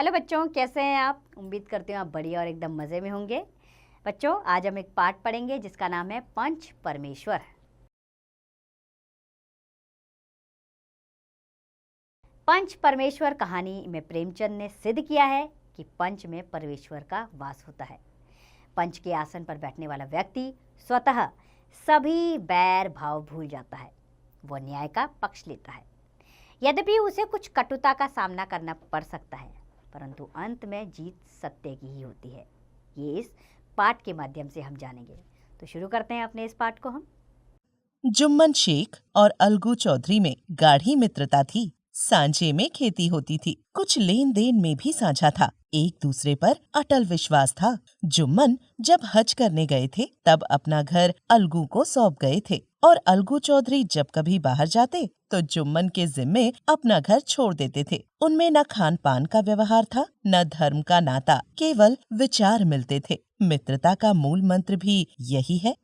Hello बच्चों, कैसे हैं आप? उम्मीद करती हूँ आप बढ़िया और एकदम मज़े में होंगे। बच्चों, आज हम एक पाठ पढ़ेंगे जिसका नाम है पंच परमेश्वर। पंच परमेश्वर कहानी में प्रेमचंद ने सिद्ध किया है कि पंच में परमेश्वर का वास होता है। पंच के आसन पर बैठने वाला व्यक्ति स्वतः सभी बैर भाव भूल जाता है। वह न्याय का पक्ष लेता है। यद्यपि उसे कुछ कटुता का सामना करना पड़ सकता है, परंतु अंत में जीत सत्य की ही होती है। ये इस पाठ के माध्यम से हम जानेंगे। तो शुरू करते हैं अपने इस पाठ को हम। जुम्मन शेख और अलगू चौधरी में गाढ़ी मित्रता थी। सांझे में खेती होती थी। कुछ लेन देन में भी साझा था। एक दूसरे पर अटल विश्वास था। जुम्मन जब हज करने गए थे तब अपना घर अलगू को सौंप गए थे और अलगू चौधरी जब कभी बाहर जाते तो जुम्मन के जिम्मे अपना घर छोड़ देते थे। उनमें न खान पान का व्यवहार था, न धर्म का नाता, केवल विचार मिलते थे। मित्रता का मूल मंत्र भी यही है।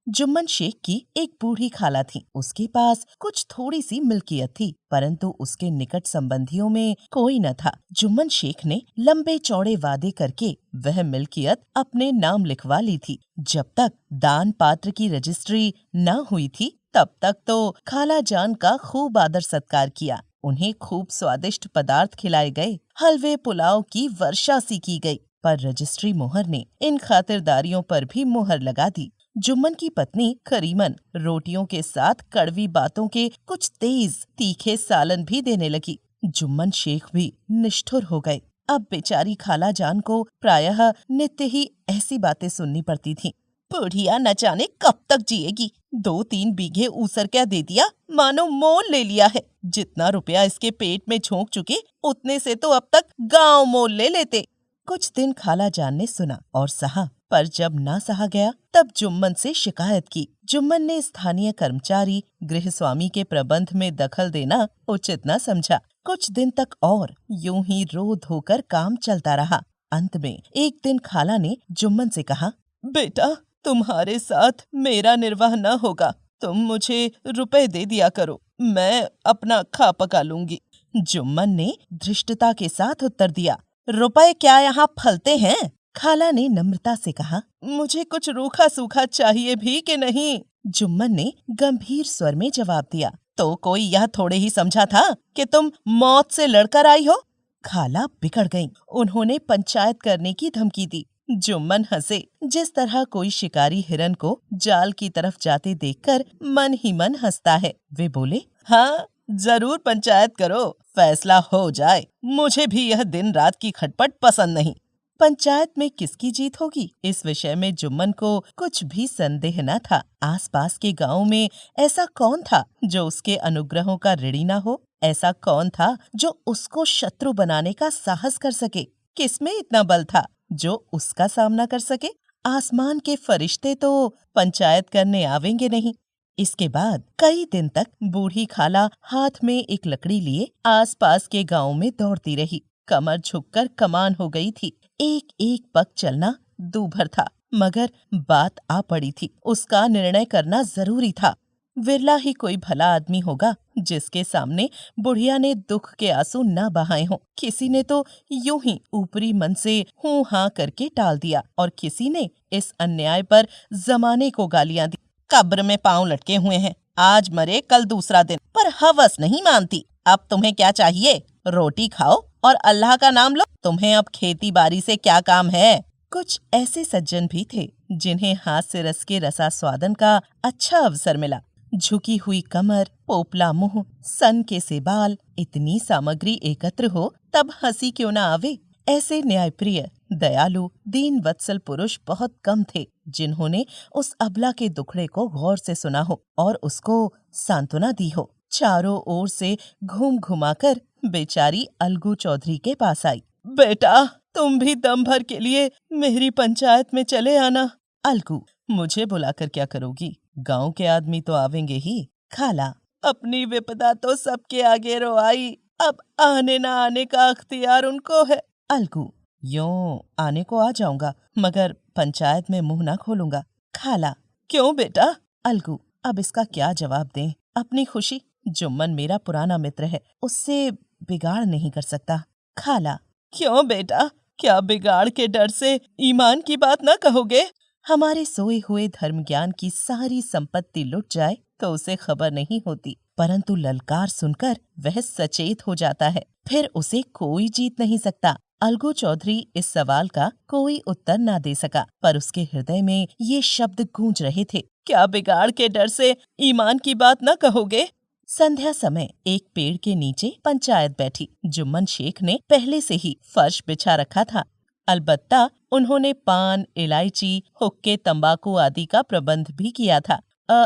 जुम्मन शेख की एक बूढ़ी खाला थी। उसके पास कुछ थोड़ी सी मिल्कियत थी, परंतु उसके निकट संबंधियों में कोई न था। जुम्मन शेख ने लंबे चौड़े वादे करके वह मिल्कियत अपने नाम लिखवा ली थी। जब तक दान पात्र की रजिस्ट्री न हुई थी तब तक तो खाला जान का खूब आदर सत्कार किया। उन्हें खूब स्वादिष्ट पदार्थ खिलाए गए। हलवे पुलाव की वर्षा सी की गई, पर रजिस्ट्री मोहर ने इन खातिरदारियों पर भी मोहर लगा दी। जुम्मन की पत्नी करीमन रोटियों के साथ कड़वी बातों के कुछ तेज तीखे सालन भी देने लगी। जुम्मन शेख भी निष्ठुर हो गए। अब बेचारी खाला जान को प्रायः नित्य ही ऐसी बातें सुननी पड़ती थीं। बुढ़िया न जाने कब तक जिएगी। 2-3 बीघे ऊसर क्या दे दिया, मानो मोल ले लिया है। जितना रुपया इसके पेट में झोंक चुके उतने से तो अब तक गांव मोल ले लेते। कुछ दिन खाला जान ने सुना और सहा, पर जब ना सहा गया तब जुम्मन से शिकायत की। जुम्मन ने स्थानीय कर्मचारी गृह स्वामी के प्रबंध में दखल देना उचित न समझा। कुछ दिन तक और यूं ही रो धोकर काम चलता रहा। अंत में एक दिन खाला ने जुम्मन से कहा, बेटा, तुम्हारे साथ मेरा निर्वाह न होगा। तुम मुझे रुपए दे दिया करो, मैं अपना खा पका लूंगी। जुम्मन ने धृष्टता के साथ उत्तर दिया, रुपए क्या यहाँ फलते हैं? खाला ने नम्रता से कहा, मुझे कुछ रूखा सूखा चाहिए भी कि नहीं? जुम्मन ने गंभीर स्वर में जवाब दिया, तो कोई यह थोड़े ही समझा था कि तुम मौत से लड़कर आई हो? खाला बिगड़ गईं। उन्होंने पंचायत करने की धमकी दी। जुम्मन हंसे। जिस तरह कोई शिकारी हिरन को जाल की तरफ जाते देखकर मन ही मन हंसता है। वे बोले, हाँ, जरूर पंचायत करो, फैसला हो जाए। मुझे भी यह दिन रात की खटपट पसंद नहीं। पंचायत में किसकी जीत होगी, इस विषय में जुम्मन को कुछ भी संदेह न था। आसपास के गांव में ऐसा कौन था जो उसके अनुग्रहों का ऋणी न हो? ऐसा कौन था जो उसको शत्रु बनाने का साहस कर सके? किसमें इतना बल था जो उसका सामना कर सके? आसमान के फरिश्ते तो पंचायत करने आवेंगे नहीं। इसके बाद कई दिन तक बूढ़ी खाला हाथ में एक लकड़ी लिए आसपास के गांव में दौड़ती रही। कमर झुककर कमान हो गई थी। एक एक पग चलना दूभर था, मगर बात आ पड़ी थी। उसका निर्णय करना जरूरी था। विरला ही कोई भला आदमी होगा जिसके सामने बुढ़िया ने दुख के आंसू न बहाए हों। किसी ने तो यूं ही ऊपरी मन से हूं हां करके टाल दिया और किसी ने इस अन्याय पर जमाने को गालियां दी। कब्र में पांव लटके हुए हैं, आज मरे कल दूसरा दिन, पर हवस नहीं मानती। अब तुम्हें क्या चाहिए? रोटी खाओ और अल्लाह का नाम लो। तुम्हें अब खेती बाड़ी से क्या काम है? कुछ ऐसे सज्जन भी थे जिन्हें हाथ से रस के रसास्वादन का अच्छा अवसर मिला। झुकी हुई कमर, पोपला मुंह, सन के से बाल, इतनी सामग्री एकत्र हो तब हंसी क्यों न आवे। ऐसे न्यायप्रिय, दयालु, दीन वत्सल पुरुष बहुत कम थे जिन्होंने उस अबला के दुखड़े को गौर से सुना हो और उसको सांत्वना दी हो। चारों ओर से घूम घुमाकर बेचारी अलगू चौधरी के पास आई। बेटा, तुम भी दम भर के लिए मेरी पंचायत में चले आना। अलगू, मुझे बुलाकर क्या करोगी? गांव के आदमी तो आवेंगे ही। खाला, अपनी विपदा तो सबके आगे रो आई, अब आने ना आने का अख्तियार उनको है। अलगू, यूं आने को आ जाऊंगा, मगर पंचायत में मुंह ना खोलूंगा। खाला, क्यों बेटा? अलगू, अब इसका क्या जवाब दें? अपनी खुशी। जुम्मन मेरा पुराना मित्र है, उससे बिगाड़ नहीं कर सकता। खाला, क्यों बेटा, क्या बिगाड़ के डर से ईमान की बात न कहोगे? हमारे सोए हुए धर्म ज्ञान की सारी संपत्ति लुट जाए तो उसे खबर नहीं होती, परंतु ललकार सुनकर वह सचेत हो जाता है, फिर उसे कोई जीत नहीं सकता। अलगू चौधरी इस सवाल का कोई उत्तर ना दे सका, पर उसके हृदय में ये शब्द गूंज रहे थे, क्या बिगाड़ के डर से ईमान की बात न कहोगे? संध्या समय एक पेड़ के नीचे पंचायत बैठी। जुम्मन शेख ने पहले से ही फर्श बिछा रखा था। अलबत्ता उन्होंने पान, इलायची, हुक्के, तंबाकू आदि का प्रबंध भी किया था।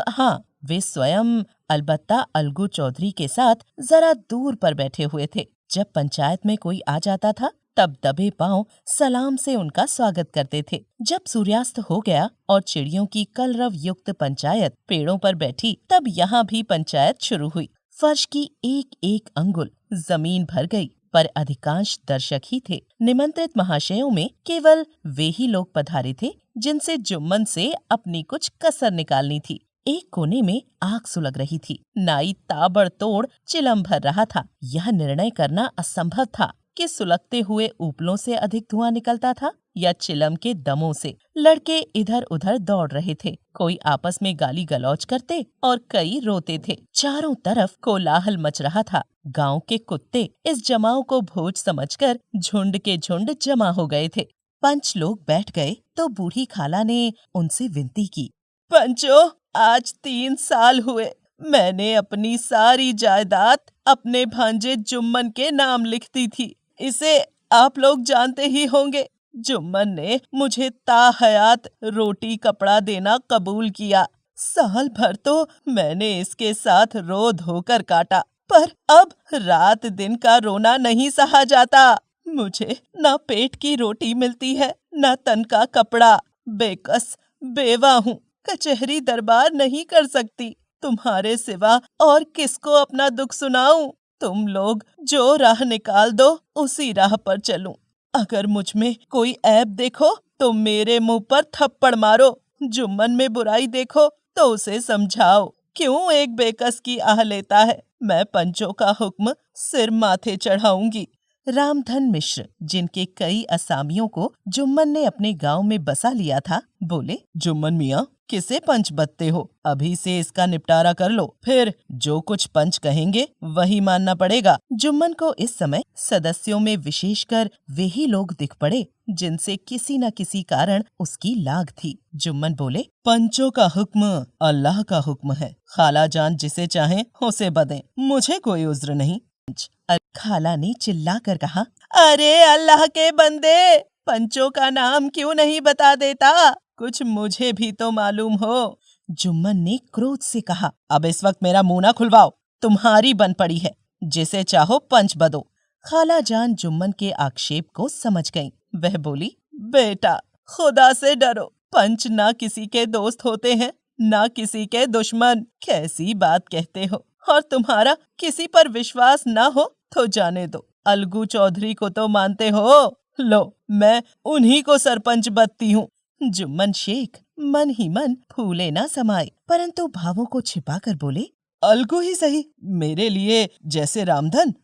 हाँ, वे स्वयं अलबत्ता अलगू चौधरी के साथ जरा दूर पर बैठे हुए थे। जब पंचायत में कोई आ जाता था तब दबे पांव सलाम से उनका स्वागत करते थे। जब सूर्यास्त हो गया और चिड़ियों की कलरव युक्त पंचायत पेड़ों पर बैठी, तब यहाँ भी पंचायत शुरू हुई। फर्श की एक एक अंगुल जमीन भर गई, पर अधिकांश दर्शक ही थे। निमंत्रित महाशयों में केवल वे ही लोग पधारे थे जिनसे जुम्मन से अपनी कुछ कसर निकालनी थी। एक कोने में आग सुलग रही थी। नाई ताबड़तोड़ चिलम भर रहा था। यह निर्णय करना असंभव था कि सुलगते हुए उपलों से अधिक धुआं निकलता था या चिलम के दमों से। लड़के इधर उधर दौड़ रहे थे, कोई आपस में गाली गलौज करते और कई रोते थे। चारों तरफ कोलाहल मच रहा था। गांव के कुत्ते इस जमाव को भोज समझकर झुंड के झुंड जमा हो गए थे। पंच लोग बैठ गए तो बूढ़ी खाला ने उनसे विनती की, पंचो, आज 3 साल हुए मैंने अपनी सारी जायदाद अपने भांजे जुम्मन के नाम लिख दी थी। इसे आप लोग जानते ही होंगे। जुम्मन ने मुझे ताहयात रोटी कपड़ा देना कबूल किया। साल भर तो मैंने इसके साथ रो धोकर काटा, पर अब रात दिन का रोना नहीं सहा जाता। मुझे ना पेट की रोटी मिलती है, ना तन का कपड़ा। बेकस बेवा हूँ, कचहरी दरबार नहीं कर सकती। तुम्हारे सिवा और किसको अपना दुख सुनाऊं? तुम लोग जो राह निकाल दो उसी राह पर चलूं। अगर मुझ में कोई ऐब देखो तो मेरे मुंह पर थप्पड़ मारो। जुम्मन में बुराई देखो तो उसे समझाओ। क्यों एक बेकस की आह लेता है? मैं पंचों का हुक्म सिर माथे चढ़ाऊंगी। रामधन मिश्र, जिनके कई असामियों को जुम्मन ने अपने गांव में बसा लिया था, बोले, जुम्मन मियाँ, किसे पंच बत्ते हो? अभी से इसका निपटारा कर लो, फिर जो कुछ पंच कहेंगे वही मानना पड़ेगा। जुम्मन को इस समय सदस्यों में विशेषकर वे ही लोग दिख पड़े जिनसे किसी न किसी कारण उसकी लाग थी। जुम्मन बोले, पंचों का हुक्म अल्लाह का हुक्म है। खाला जान जिसे चाहे उसे बदें, मुझे कोई उज्र नहीं। खाला ने चिल्लाकर कहा, अरे अल्लाह के बंदे, पंचों का नाम क्यों नहीं बता देता? कुछ मुझे भी तो मालूम हो। जुम्मन ने क्रोध से कहा, अब इस वक्त मेरा मुंह ना खुलवाओ, तुम्हारी बन पड़ी है, जिसे चाहो पंच बदो। खाला जान जुम्मन के आक्षेप को समझ गईं। वह बोली, बेटा, खुदा से डरो। पंच ना किसी के दोस्त होते हैं, ना किसी के दुश्मन। कैसी बात कहते हो? और तुम्हारा किसी पर विश्वास ना हो तो जाने दो। अलगू चौधरी को तो मानते हो। लो, मैं उन्हीं को सरपंच बदती हूँ। जुम्मन शेख मन ही मन फूले ना समाये, परंतु भावों को छिपाकर बोले, अलगू ही सही, मेरे लिए जैसे रामधन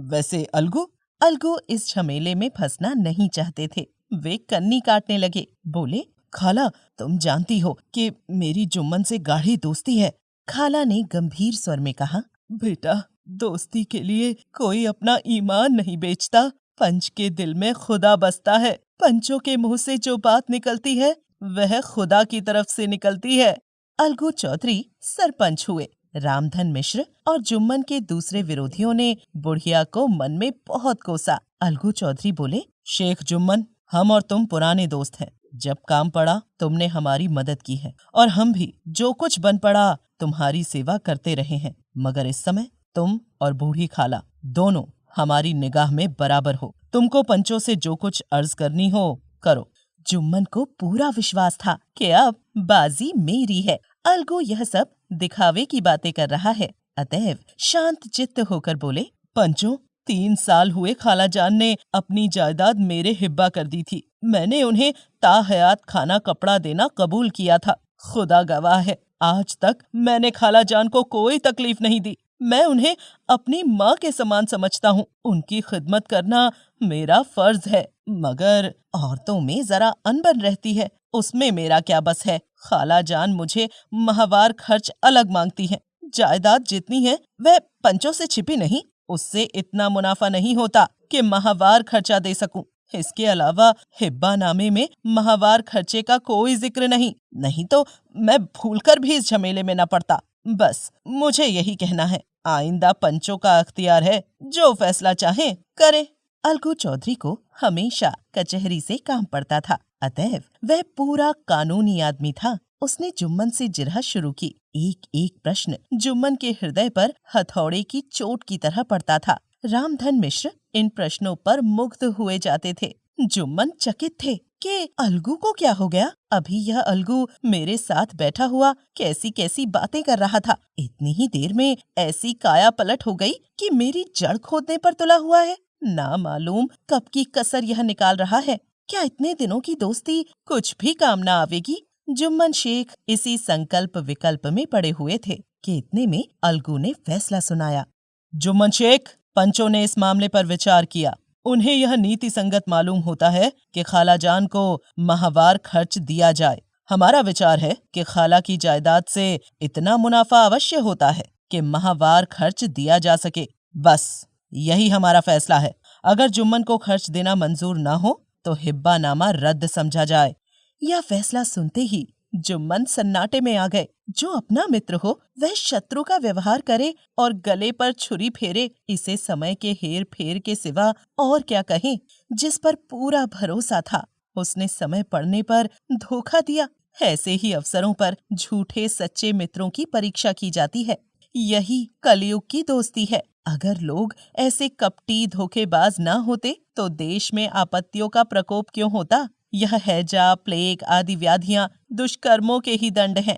वैसे अलगू। अलगू इस झमेले में फंसना नहीं चाहते थे। वे कन्नी काटने लगे। बोले, खाला, तुम जानती हो कि मेरी जुम्मन से गाढ़ी दोस्ती है। खाला ने गंभीर स्वर में कहा, बेटा, दोस्ती के लिए कोई अपना ईमान नहीं बेचता। पंच के दिल में खुदा बसता है। पंचों के मुंह से जो बात निकलती है वह खुदा की तरफ से निकलती है। अलगू चौधरी सरपंच हुए। रामधन मिश्र और जुम्मन के दूसरे विरोधियों ने बुढ़िया को मन में बहुत कोसा। अलगू चौधरी बोले, शेख जुम्मन, हम और तुम पुराने दोस्त हैं। जब काम पड़ा तुमने हमारी मदद की है और हम भी जो कुछ बन पड़ा तुम्हारी सेवा करते रहे हैं, मगर इस समय तुम और बूढ़ी खाला दोनों हमारी निगाह में बराबर हो। तुमको पंचों से जो कुछ अर्ज करनी हो करो। जुम्मन को पूरा विश्वास था कि अब बाजी मेरी है। अलगू यह सब दिखावे की बातें कर रहा है, अतएव शांत चित्त होकर बोले, पंचों, 3 साल हुए खाला जान ने अपनी जायदाद मेरे हिब्बा कर दी थी। मैंने उन्हें ताहयात खाना कपड़ा देना कबूल किया था। खुदा गवाह है, आज तक मैंने खाला जान को कोई तकलीफ नहीं दी। मैं उन्हें अपनी माँ के समान समझता हूँ। उनकी खिदमत करना मेरा फर्ज है, मगर औरतों में जरा अनबन रहती है, उसमें मेरा क्या बस है। खाला जान मुझे माहवार खर्च अलग मांगती हैं। जायदाद जितनी है वह पंचों से छिपी नहीं। उससे इतना मुनाफा नहीं होता कि माहवार खर्चा दे सकूं। इसके अलावा हिब्बा नामे में माहवार खर्चे का कोई जिक्र नहीं तो मैं भूलकर भी इस झमेले में न पड़ता। बस मुझे यही कहना है, आइंदा पंचों का अख्तियार है, जो फैसला चाहे करे। अलगू चौधरी को हमेशा कचहरी से काम पड़ता था, अतएव वह पूरा कानूनी आदमी था। उसने जुम्मन से जिरह शुरू की। एक एक प्रश्न जुम्मन के हृदय पर हथौड़े की चोट की तरह पड़ता था। रामधन मिश्र इन प्रश्नों पर मुग्ध हुए जाते थे। जुम्मन चकित थे कि अलगू को क्या हो गया। अभी यह अलगू मेरे साथ बैठा हुआ कैसी कैसी बातें कर रहा था, इतनी ही देर में ऐसी काया पलट हो गई कि मेरी जड़ खोदने पर तुला हुआ है। ना मालूम कब की कसर यह निकाल रहा है। क्या इतने दिनों की दोस्ती कुछ भी काम न आवेगी। जुम्मन शेख इसी संकल्प विकल्प में पड़े हुए थे कि इतने में अलगू ने फैसला सुनाया। जुम्मन शेख, पंचों ने इस मामले पर विचार किया। उन्हें यह नीति संगत मालूम होता है कि खाला जान को माहवार खर्च दिया जाए। हमारा विचार है कि खाला की जायदाद से इतना मुनाफा अवश्य होता है कि माहवार खर्च दिया जा सके। बस यही हमारा फैसला है। अगर जुम्मन को खर्च देना मंजूर न हो तो हिब्बा नामा रद्द समझा जाए। यह फैसला सुनते ही जुम्मन सन्नाटे में आ गए। जो अपना मित्र हो वह शत्रु का व्यवहार करे और गले पर छुरी फेरे, इसे समय के हेर फेर के सिवा और क्या कहें। जिस पर पूरा भरोसा था उसने समय पड़ने पर धोखा दिया। ऐसे ही अवसरों पर झूठे सच्चे मित्रों की परीक्षा की जाती है। यही कलयुग की दोस्ती है। अगर लोग ऐसे कपटी धोखेबाज न होते तो देश में आपत्तियों का प्रकोप क्यों होता। यह हैजा, प्लेग आदि व्याधियां दुष्कर्मों के ही दंड हैं।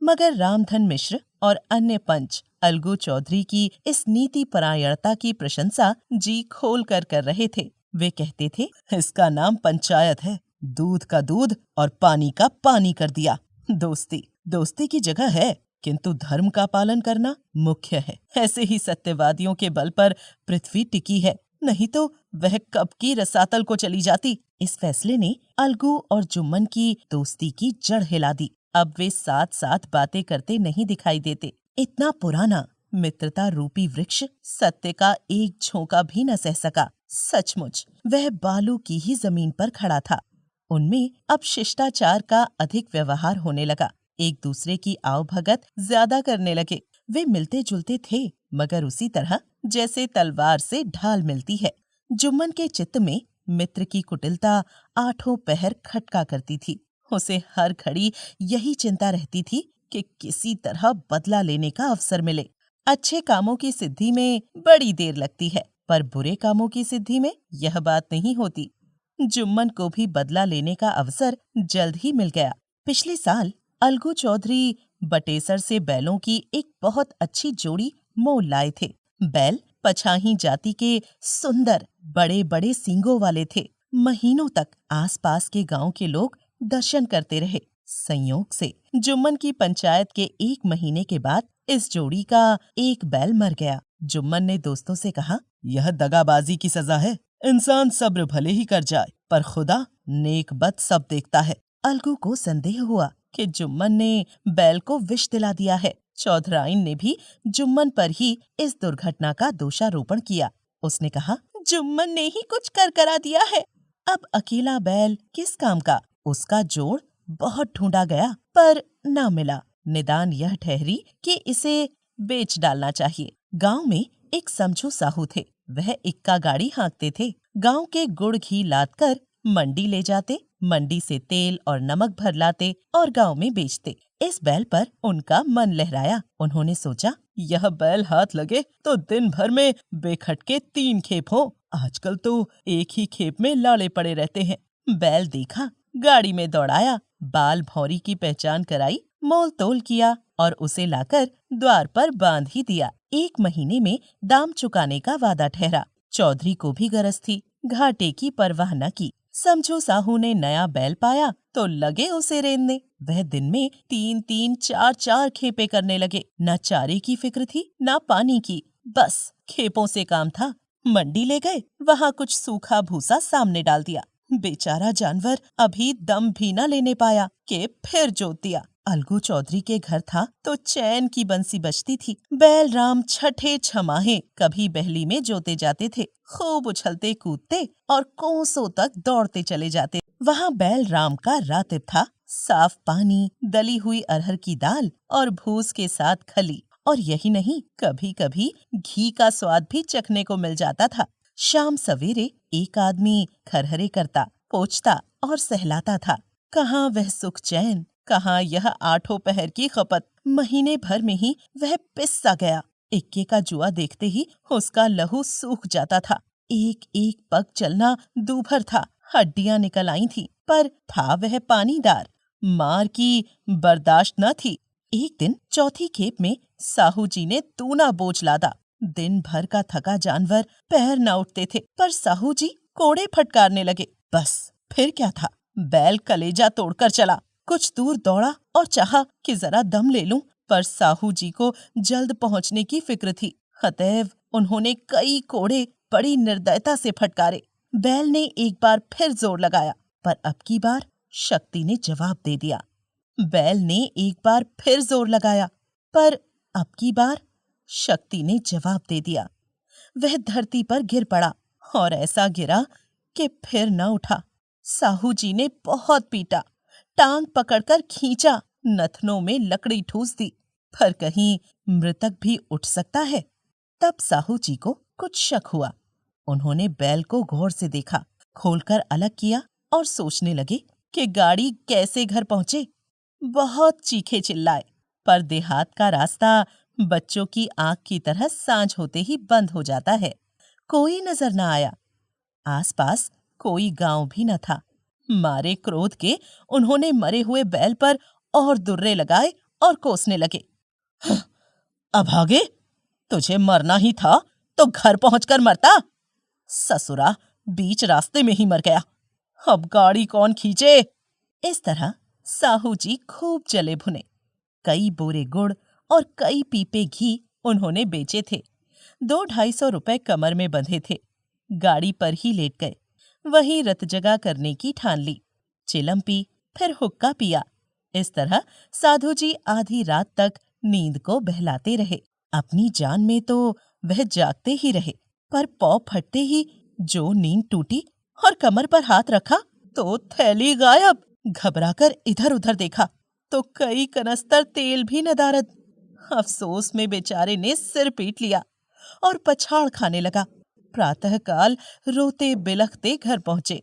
मगर रामधन मिश्र और अन्य पंच अलगू चौधरी की इस नीति परायणता की प्रशंसा जी खोल कर रहे थे। वे कहते थे, इसका नाम पंचायत है। दूध का दूध और पानी का पानी कर दिया। दोस्ती की जगह है, किंतु धर्म का पालन करना मुख्य है। ऐसे ही सत्यवादियों के बल पर पृथ्वी टिकी है, नहीं तो वह कब की रसातल को चली जाती। इस फैसले ने अलगू और जुम्मन की दोस्ती की जड़ हिला दी। अब वे साथ साथ बातें करते नहीं दिखाई देते। इतना पुराना मित्रता रूपी वृक्ष सत्य का एक झोंका भी न सह सका। सचमुच वह बालू की ही जमीन पर खड़ा था। उनमें अब शिष्टाचार का अधिक व्यवहार होने लगा। एक दूसरे की आवभगत ज्यादा करने लगे। वे मिलते जुलते थे, मगर उसी तरह जैसे तलवार से ढाल मिलती है। जुम्मन के चित्त में मित्र की कुटिलता आठों पहर खटका करती थी। उसे हर घड़ी यही चिंता रहती थी कि किसी तरह बदला लेने का अवसर मिले। अच्छे कामों की सिद्धि में बड़ी देर लगती है, पर बुरे कामों की सिद्धि में यह बात नहीं होती। जुम्मन को भी बदला लेने का अवसर जल्द ही मिल गया। पिछले साल अलगू चौधरी बटेसर से बैलों की एक बहुत अच्छी जोड़ी मोल लाए थे। बैल पछाही जाति के सुंदर बड़े बड़े सींगों वाले थे। महीनों तक आसपास के गांव के लोग दर्शन करते रहे। संयोग से जुम्मन की पंचायत के 1 महीने के बाद इस जोड़ी का एक बैल मर गया। जुम्मन ने दोस्तों से कहा, यह दगाबाजी की सजा है। इंसान सब्र भले ही कर जाए, पर खुदा नेक बद सब देखता है। अलगू को संदेह हुआ कि जुम्मन ने बैल को विष दिला दिया है। चौधराइन ने भी जुम्मन पर ही इस दुर्घटना का दोषारोपण किया। उसने कहा, जुम्मन ने ही कुछ कर करा दिया है। अब अकेला बैल किस काम का। उसका जोड़ बहुत ढूंढा गया, पर ना मिला। निदान यह ठहरी कि इसे बेच डालना चाहिए। गांव में एक समझू साहू थे। वह इक्का गाड़ी हाँकते थे। गांव के गुड़ घी लाद कर मंडी ले जाते, मंडी से तेल और नमक भर लाते और गांव में बेचते। इस बैल पर उनका मन लहराया। उन्होंने सोचा, यह बैल हाथ लगे तो दिन भर में बेखटके 3 खेप हो। आजकल तो एक ही खेप में लाड़े पड़े रहते हैं। बैल देखा, गाड़ी में दौड़ाया, बाल भौरी की पहचान कराई, मोल तोल किया और उसे लाकर द्वार पर बांध ही दिया। 1 महीने में दाम चुकाने का वादा ठहरा। चौधरी को भी गरज थी, घाटे की परवाह न की। समझू साहू ने नया बैल पाया तो लगे उसे रेंदने। वह दिन में 3-3, 4-4 खेपे करने लगे। न चारे की फिक्र थी, न पानी की, बस खेपों से काम था। मंडी ले गए, वहाँ कुछ सूखा भूसा सामने डाल दिया। बेचारा जानवर अभी दम भी न लेने पाया कि फिर जोत दिया। अलगू चौधरी के घर था तो चैन की बंसी बजती थी। बैल राम छठे छमाहे कभी बहली में जोते जाते थे, खूब उछलते कूदते और कोसों तक दौड़ते चले जाते। वहाँ बैल राम का रातिब था। साफ पानी, दली हुई अरहर की दाल और भूस के साथ खली, और यही नहीं, कभी कभी घी का स्वाद भी चखने को मिल जाता था। शाम सवेरे एक आदमी खरहरे करता, पोंछता और सहलाता था। कहाँ वह सुख चैन, कहाँ यह 8 पहर की खपत। महीने भर में ही वह पिस सा गया। इक्के का जुआ देखते ही उसका लहू सूख जाता था। एक एक पग चलना दूभर था, हड्डियां निकल आई थी, पर था वह पानीदार, मार की बर्दाश्त न थी। एक दिन चौथी खेप में साहू जी ने दूना बोझ लादा। दिन भर का थका जानवर पैर न उठते थे, पर साहू जी कोड़े फटकारने लगे। बस फिर क्या था, बैल कलेजा तोड़कर चला। कुछ दूर दौड़ा और चाहा कि जरा दम ले लूं, पर साहू जी को जल्द पहुंचने की फिक्र थी। अतएव उन्होंने कई कोड़े बड़ी निर्दयता से फटकारे। बैल ने एक बार फिर जोर लगाया, पर अब की बार शक्ति ने जवाब दे दिया। बैल ने एक बार फिर जोर लगाया, पर अब की बार शक्ति ने जवाब दे दिया। वह धरती पर गिर पड़ा और ऐसा गिरा कि फिर न उठा। साहू जी ने बहुत पीटा, टांग पकड़कर खींचा, नथनों में लकड़ी ठूस दी, पर कहीं मृतक भी उठ सकता है। तब साहू जी को कुछ शक हुआ। उन्होंने बैल को गौर से देखा, खोलकर अलग किया और सोचने लगे कि गाड़ी कैसे घर पहुंचे। बहुत चीखे चिल्लाए, पर देहात का रास्ता बच्चों की आंख की तरह सांझ होते ही बंद हो जाता है। कोई नजर न आया। आसपास कोई गांव भी न था। मारे क्रोध के उन्होंने मरे हुए बैल पर और दुर्रे लगाए और कोसने लगे। अभागे, तुझे मरना ही था तो घर पहुंचकर मरता। ससुरा बीच रास्ते में ही मर गया, अब गाड़ी कौन खींचे। इस तरह साहू जी खूब जले भुने। कई बोरे गुड़ और कई पीपे घी उन्होंने बेचे थे। 200-250 रुपए कमर में बंधे थे। गाड़ी पर ही लेट गए। वहीं रतजगा करने की ठान ली। चिलम पी, फिर हुक्का पिया। इस तरह साधु जी आधी रात तक नींद को बहलाते रहे। अपनी जान में तो वह जागते ही रहे, पर पौ फटते ही जो नींद टूटी और कमर पर हाथ रखा तो थैली गायब। घबराकर इधर उधर देखा तो कई कनस्तर तेल भी नदारद। अफसोस में बेचारे ने सिर पीट लिया और पछाड़ खाने लगा। प्रातःकाल रोते बिलखते घर पहुंचे।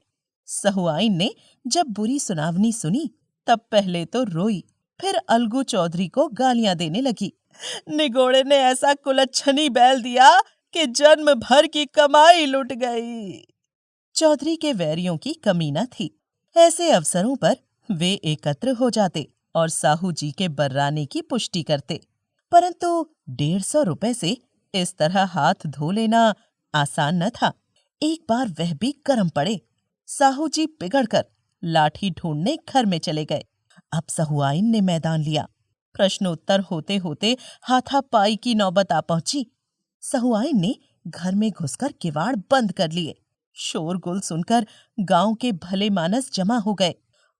सहुआइन ने जब बुरी सुनावनी सुनी तब पहले तो रोई, फिर अलगू चौधरी को गालियां देने लगी। निगोड़े ने ऐसा कुलच्छनी बैल दिया कि जन्म भर की कमाई लुट गई। चौधरी के वैरियों की कमी न थी। ऐसे अवसरों पर वे एकत्र हो जाते और साहू जी के बर्राने की पुष्टि करते, परंतु 150 रुपए से इस तरह हाथ धो लेना आसान न था। एक बार वह भी गर्म पड़े। साहू जी बिगड़कर लाठी ढूंढने घर में चले गए। अब सहुआइन ने मैदान लिया। प्रश्नोत्तर होते होते हाथापाई की नौबत आ पहुंची। सहुआइन ने घर में घुसकर किवाड़ बंद कर लिए। शोरगुल सुनकर गांव के भले मानस जमा हो गए।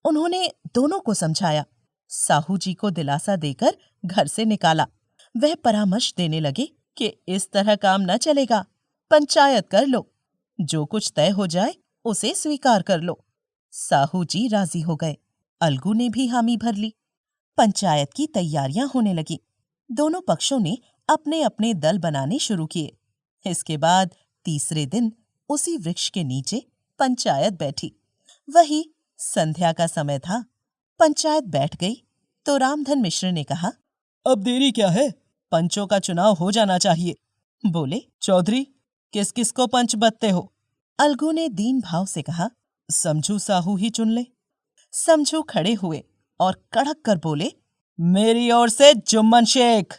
उन्होंने दोनों को समझाया, साहू जी को दिलासा देकर घर से निकाला। वह परामर्श देने लगे कि इस तरह काम न चलेगा, पंचायत कर लो, जो कुछ तय हो जाए उसे स्वीकार कर लो। साहू जी राजी हो गए। अलगू ने भी हामी भर ली। पंचायत की तैयारियां होने लगी। दोनों पक्षों ने अपने अपने दल बनाने शुरू किए। इसके बाद तीसरे दिन उसी वृक्ष के नीचे पंचायत बैठी। वही संध्या का समय था। पंचायत बैठ गई तो रामधन मिश्र ने कहा, अब देरी क्या है, पंचों का चुनाव हो जाना चाहिए। बोले, चौधरी किस किस को पंच बदते हो। अलगू ने दीन भाव से कहा, समझू साहू ही चुन ले। समझू खड़े हुए और कड़क कर बोले, मेरी ओर से जुम्मन शेख।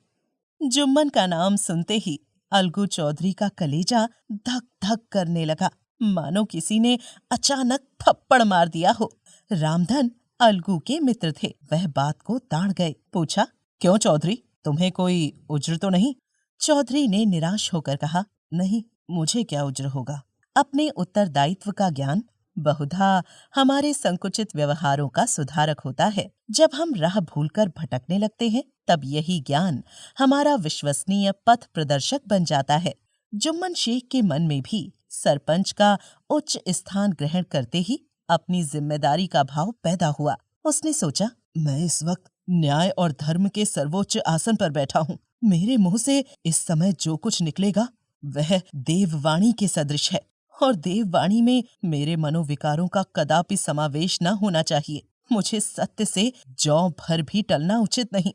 जुम्मन का नाम सुनते ही अलगू चौधरी का कलेजा धक धक करने लगा। मानो किसी ने अचानक थप्पड़ मार दिया हो। रामधन अलगू के मित्र थे, वह बात को ताड़ गए। पूछा, क्यों चौधरी, तुम्हें कोई उज्र तो नहीं? चौधरी ने निराश होकर कहा, नहीं, मुझे क्या उज्र होगा। अपने उत्तरदायित्व का ज्ञान बहुधा हमारे संकुचित व्यवहारों का सुधारक होता है। जब हम राह भूलकर भटकने लगते हैं, तब यही ज्ञान हमारा विश्वसनीय पथ प्रदर्शक बन जाता है। जुम्मन शेख के मन में भी सरपंच का उच्च स्थान ग्रहण करते ही अपनी जिम्मेदारी का भाव पैदा हुआ। उसने सोचा, मैं इस वक्त न्याय और धर्म के सर्वोच्च आसन पर बैठा हूँ। मेरे मुंह से इस समय जो कुछ निकलेगा वह देववाणी के सदृश है, और देववाणी में मेरे मनोविकारों का कदापि समावेश न होना चाहिए। मुझे सत्य से जौ भर भी टलना उचित नहीं।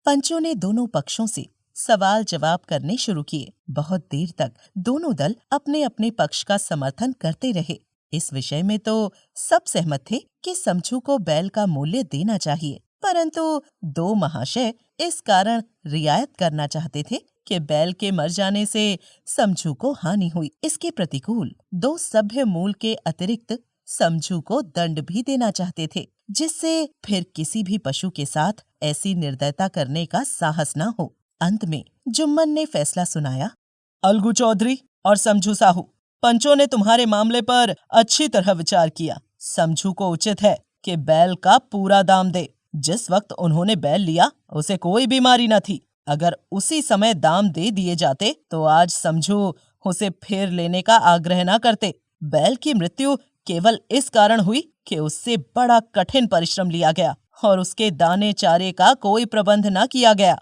पंचों ने दोनों पक्षों से सवाल जवाब करने शुरू किए। बहुत देर तक दोनों दल अपने अपने पक्ष का समर्थन करते रहे। इस विषय में तो सब सहमत थे कि समझू को बैल का मूल्य देना चाहिए, परंतु दो महाशय इस कारण रियायत करना चाहते थे कि बैल के मर जाने से समझू को हानि हुई। इसके प्रतिकूल दो सभ्य मूल के अतिरिक्त समझू को दंड भी देना चाहते थे, जिससे फिर किसी भी पशु के साथ ऐसी निर्दयता करने का साहस न हो। अंत में जुम्मन ने फैसला सुनाया, अलगू चौधरी और समझू साहू, पंचों ने तुम्हारे मामले पर अच्छी तरह विचार किया। समझू को उचित है कि बैल का पूरा दाम दे। जिस वक्त उन्होंने बैल लिया उसे कोई बीमारी न थी। अगर उसी समय दाम दे दिए जाते तो आज समझू उसे फिर लेने का आग्रह न करते। बैल की मृत्यु केवल इस कारण हुई कि उससे बड़ा कठिन परिश्रम लिया गया और उसके दाने चारे का कोई प्रबंध न किया गया।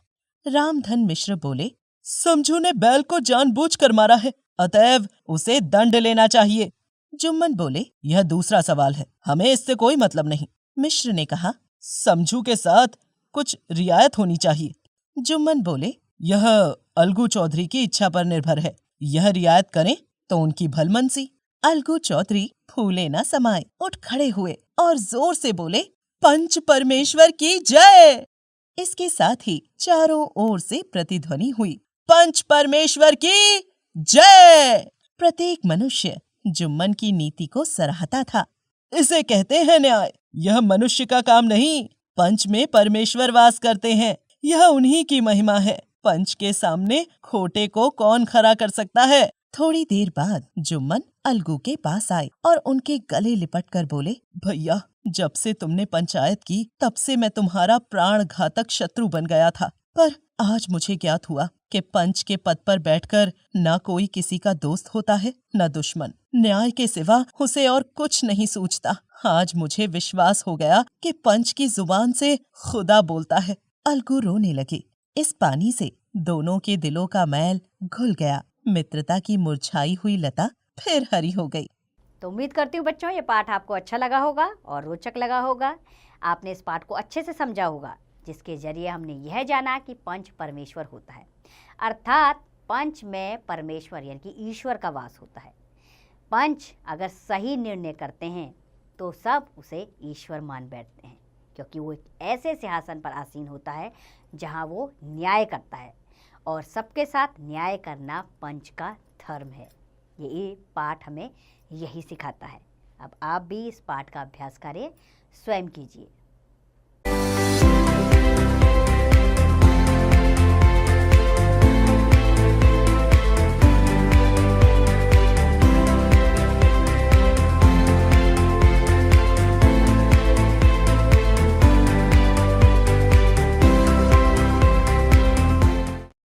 रामधन मिश्र बोले, समझू ने बैल को जानबूझकर मारा है, अतएव उसे दंड लेना चाहिए। जुम्मन बोले, यह दूसरा सवाल है, हमें इससे कोई मतलब नहीं। मिश्र ने कहा, समझू के साथ कुछ रियायत होनी चाहिए। जुम्मन बोले, यह अलगू चौधरी की इच्छा पर निर्भर है। यह रियायत करें तो उनकी भलमनसी। अलगू चौधरी फूले न समाये, उठ खड़े हुए और जोर से बोले, पंच परमेश्वर की जय। इसके साथ ही चारों ओर से प्रतिध्वनि हुई, पंच परमेश्वर की जय। प्रत्येक मनुष्य जुम्मन की नीति को सराहता था। इसे कहते हैं न्याय। यह मनुष्य का काम नहीं, पंच में परमेश्वर वास करते हैं। यह उन्हीं की महिमा है। पंच के सामने खोटे को कौन खड़ा कर सकता है। थोड़ी देर बाद जुम्मन अलगू के पास आए और उनके गले लिपट कर बोले, भैया, जब से तुमने पंचायत की तब से मैं तुम्हारा प्राण घातक शत्रु बन गया था, पर आज मुझे ज्ञात हुआ कि पंच के पद पर बैठकर न कोई किसी का दोस्त होता है न दुश्मन। न्याय के सिवा उसे और कुछ नहीं सूझता। आज मुझे विश्वास हो गया कि पंच की जुबान से खुदा बोलता है। अलगू रोने लगे। इस पानी से दोनों के दिलों का मैल घुल गया। मित्रता की मुरझाई हुई लता फिर हरी हो गई। तो उम्मीद करती हूँ बच्चों ये पाठ आपको अच्छा लगा होगा और रोचक लगा होगा। आपने इस पाठ को अच्छे से समझा होगा, जिसके जरिए हमने यह जाना कि पंच परमेश्वर होता है, अर्थात पंच में परमेश्वर यानी कि ईश्वर का वास होता है। पंच अगर सही निर्णय करते हैं तो सब उसे ईश्वर मान बैठते हैं, क्योंकि वो एक ऐसे सिंहासन पर आसीन होता है जहाँ वो न्याय करता है, और सबके साथ न्याय करना पंच का धर्म है। ये पाठ हमें यही सिखाता है। अब आप भी इस पाठ का अभ्यास करें, स्वयं कीजिए।